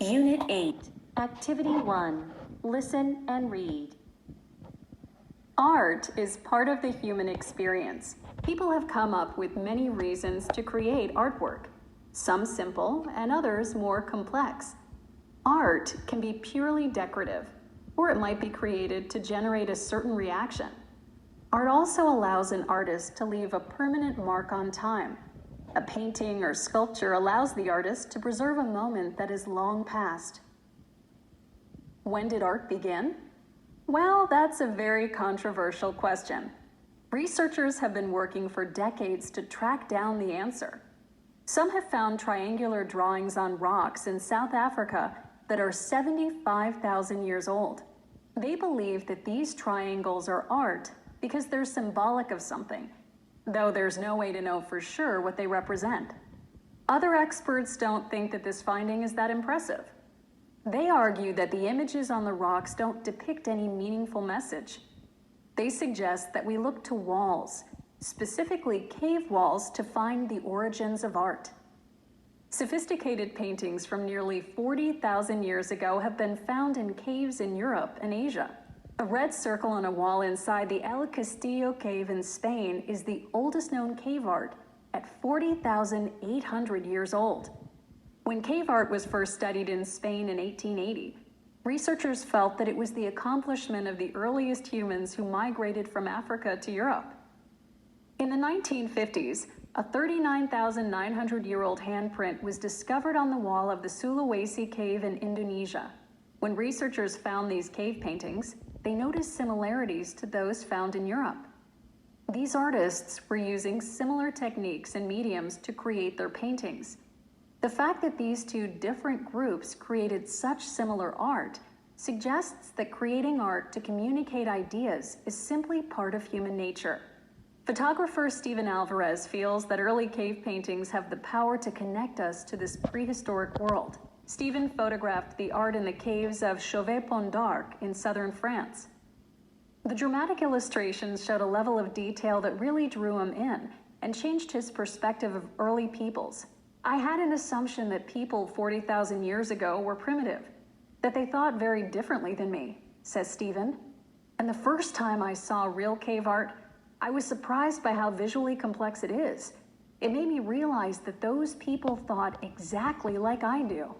Unit 8, Activity 1, Listen and Read. Art is part of the human experience. People have come up with many reasons to create artwork, some simple and others more complex. Art can be purely decorative, or it might be created to generate a certain reaction. Art also allows an artist to leave a permanent mark on time. A painting or sculpture allows the artist to preserve a moment that is long past. When did art begin? Well, that's a very controversial question. Researchers have been working for decades to track down the answer. Some have found triangular drawings on rocks in South Africa that are 75,000 years old. They believe that these triangles are art because they're symbolic of something, though there's no way to know for sure what they represent. Other experts don't think that this finding is that impressive. They argue that the images on the rocks don't depict any meaningful message. They suggest that we look to walls, specifically cave walls, to find the origins of art. Sophisticated paintings from nearly 40,000 years ago have been found in caves in Europe and Asia. A red circle on a wall inside the El Castillo cave in Spain is the oldest known cave art at 40,800 years old. When cave art was first studied in Spain in 1880, researchers felt that it was the accomplishment of the earliest humans who migrated from Africa to Europe. In the 1950s, a 39,900-year-old handprint was discovered on the wall of the Sulawesi cave in Indonesia. When researchers found these cave paintings, they noticed similarities to those found in Europe. These artists were using similar techniques and mediums to create their paintings. The fact that these two different groups created such similar art suggests that creating art to communicate ideas is simply part of human nature. Photographer Stephen Alvarez feels that early cave paintings have the power to connect us to this prehistoric world. Stephen photographed the art in the caves of Chauvet-Pont d'Arc in southern France. The dramatic illustrations showed a level of detail that really drew him in and changed his perspective of early peoples. I had an assumption that people 40,000 years ago were primitive, that they thought very differently than me, says Stephen. And the first time I saw real cave art, I was surprised by how visually complex it is. It made me realize that those people thought exactly like I do.